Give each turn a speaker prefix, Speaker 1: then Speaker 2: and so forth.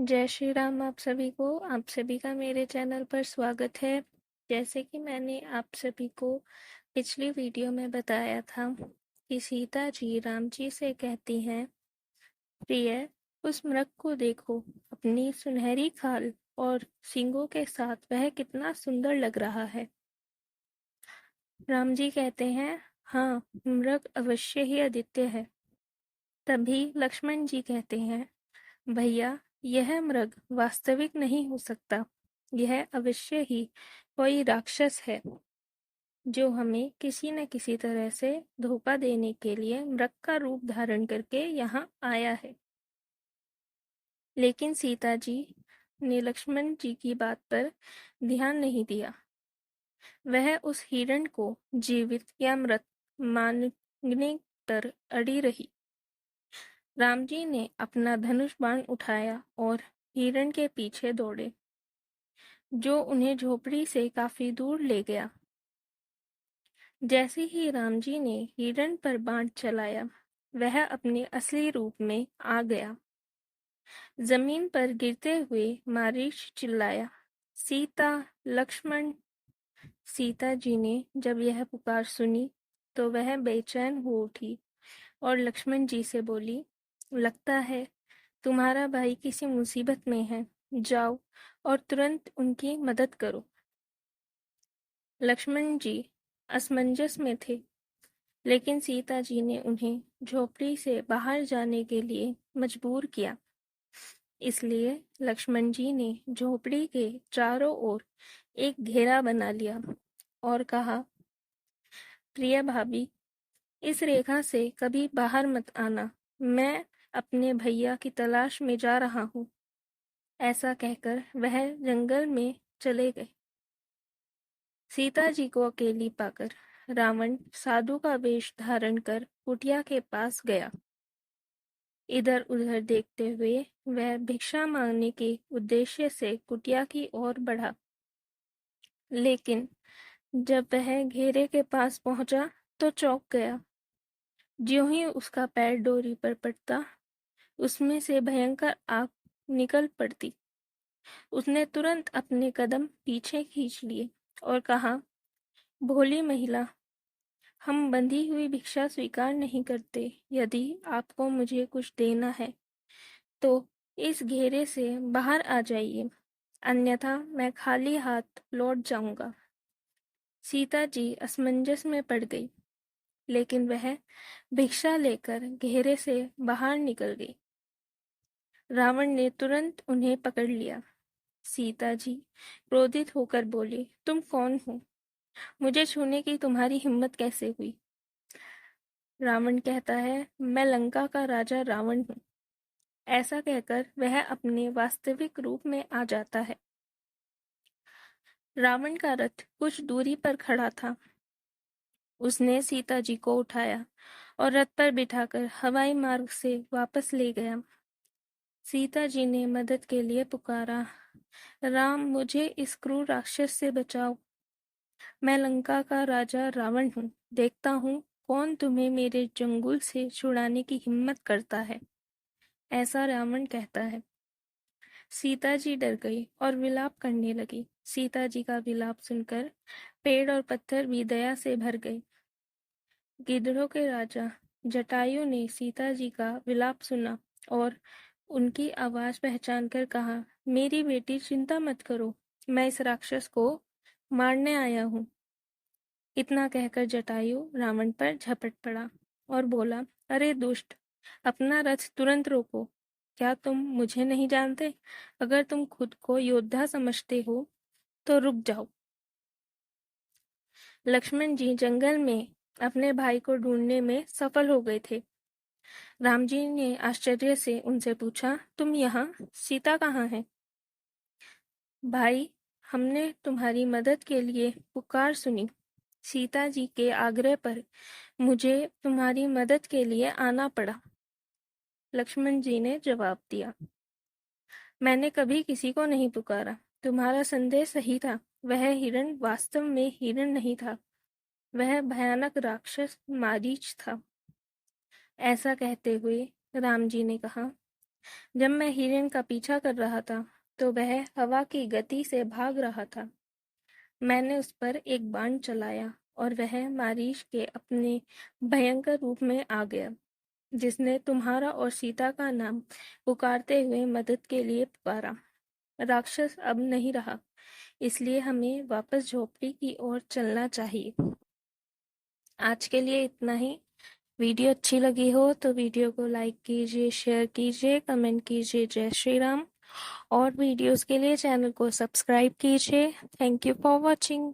Speaker 1: जय श्री राम आप सभी का मेरे चैनल पर स्वागत है। जैसे कि मैंने आप सभी को पिछली वीडियो में बताया था कि सीता जी राम जी से कहती हैं, प्रिय, उस मृग को देखो, अपनी सुनहरी खाल और सींगों के साथ वह कितना सुंदर लग रहा है। राम जी कहते हैं, हाँ, मृग अवश्य ही आदित्य है। तभी लक्ष्मण जी कहते हैं, भैया, यह मृग वास्तविक नहीं हो सकता। यह अवश्य ही कोई राक्षस है जो हमें किसी न किसी तरह से धोखा देने के लिए मृग का रूप धारण करके यहाँ आया है। लेकिन सीता जी ने लक्ष्मण जी की बात पर ध्यान नहीं दिया। वह उस हिरण को जीवित या मृत मानने पर अड़ी रही। राम जी ने अपना धनुष बाण उठाया और हिरण के पीछे दौड़े, जो उन्हें झोपड़ी से काफी दूर ले गया। जैसे ही राम जी ने हिरण पर बाण चलाया, वह अपने असली रूप में आ गया। जमीन पर गिरते हुए मारीच चिल्लाया, सीता, लक्ष्मण। सीता जी ने जब यह पुकार सुनी तो वह बेचैन हो उठी और लक्ष्मण जी से बोली, लगता है तुम्हारा भाई किसी मुसीबत में है। जाओ और तुरंत उनकी मदद करो। लक्ष्मण जी असमंजस में थे, लेकिन सीता जी ने उन्हें झोपड़ी से बाहर जाने के लिए मजबूर किया। इसलिए लक्ष्मण जी ने झोपड़ी के चारों ओर एक घेरा बना लिया और कहा, प्रिय भाभी, इस रेखा से कभी बाहर मत आना। मैं अपने भैया की तलाश में जा रहा हूँ। ऐसा कहकर वह जंगल में चले गए। सीता जी को अकेली पाकर रावण साधु का वेश धारण कर कुटिया के पास गया। इधर उधर देखते हुए वह भिक्षा मांगने के उद्देश्य से कुटिया की ओर बढ़ा। लेकिन जब वह घेरे के पास पहुंचा तो चौंक गया। ज्यों ही उसका पैर डोरी पर पड़ता, उसमें से भयंकर आग निकल पड़ती। उसने तुरंत अपने कदम पीछे खींच लिए और कहा, भोली महिला, हम बंधी हुई भिक्षा स्वीकार नहीं करते। यदि आपको मुझे कुछ देना है तो इस घेरे से बाहर आ जाइए, अन्यथा मैं खाली हाथ लौट जाऊंगा। सीता जी असमंजस में पड़ गई, लेकिन वह भिक्षा लेकर घेरे से बाहर निकल गई। रावण ने तुरंत उन्हें पकड़ लिया। सीता जी क्रोधित होकर बोली, तुम कौन हो? मुझे छूने की तुम्हारी हिम्मत कैसे हुई? रावण कहता है, मैं लंका का राजा रावण हूँ। ऐसा कहकर वह अपने वास्तविक रूप में आ जाता है। रावण का रथ कुछ दूरी पर खड़ा था। उसने सीता जी को उठाया और रथ पर बिठाकर हवाई मार्ग से वापस ले गया। सीता जी ने मदद के लिए पुकारा, राम, मुझे इस क्रूर राक्षस से बचाओ। मैं लंका का राजा रावण हूँ। देखता हूँ कौन तुम्हें मेरे चंगुल से छुड़ाने की हिम्मत करता है। ऐसा रावण कहता है। सीता जी डर गई और विलाप करने लगी। सीता जी का विलाप सुनकर पेड़ और पत्थर भी दया से भर गए। गिद्धड़ों के राजा जटायु ने सीता जी का विलाप सुना और उनकी आवाज पहचान कर कहा, मेरी बेटी, चिंता मत करो, मैं इस राक्षस को मारने आया हूँ। इतना कहकर जटायु रावण पर झपट पड़ा और बोला, अरे दुष्ट, अपना रथ तुरंत रोको। क्या तुम मुझे नहीं जानते? अगर तुम खुद को योद्धा समझते हो तो रुक जाओ। लक्ष्मण जी जंगल में अपने भाई को ढूंढने में सफल हो गए थे। राम जी ने आश्चर्य से उनसे पूछा, तुम यहाँ, सीता कहाँ है? भाई, हमने तुम्हारी मदद के लिए पुकार सुनी। सीता जी के आग्रह पर मुझे तुम्हारी मदद के लिए आना पड़ा। लक्ष्मण जी ने जवाब दिया, मैंने कभी किसी को नहीं पुकारा। तुम्हारा संदेह सही था। वह हिरण वास्तव में हिरण नहीं था, वह भयानक राक्षस मारीच था। ऐसा कहते हुए राम जी ने कहा, जब मैं हिरण का पीछा कर रहा था तो वह हवा की गति से भाग रहा था। मैंने उस पर एक बाण चलाया और वह मारीच के अपने भयंकर रूप में आ गया, जिसने तुम्हारा और सीता का नाम पुकारते हुए मदद के लिए पुकारा। राक्षस अब नहीं रहा, इसलिए हमें वापस झोपड़ी की ओर चलना चाहिए। आज के लिए इतना ही। वीडियो अच्छी लगी हो तो वीडियो को लाइक कीजिए, शेयर कीजिए, कमेंट कीजिए। जय श्री राम। और वीडियोस के लिए चैनल को सब्सक्राइब कीजिए। Thank you for watching.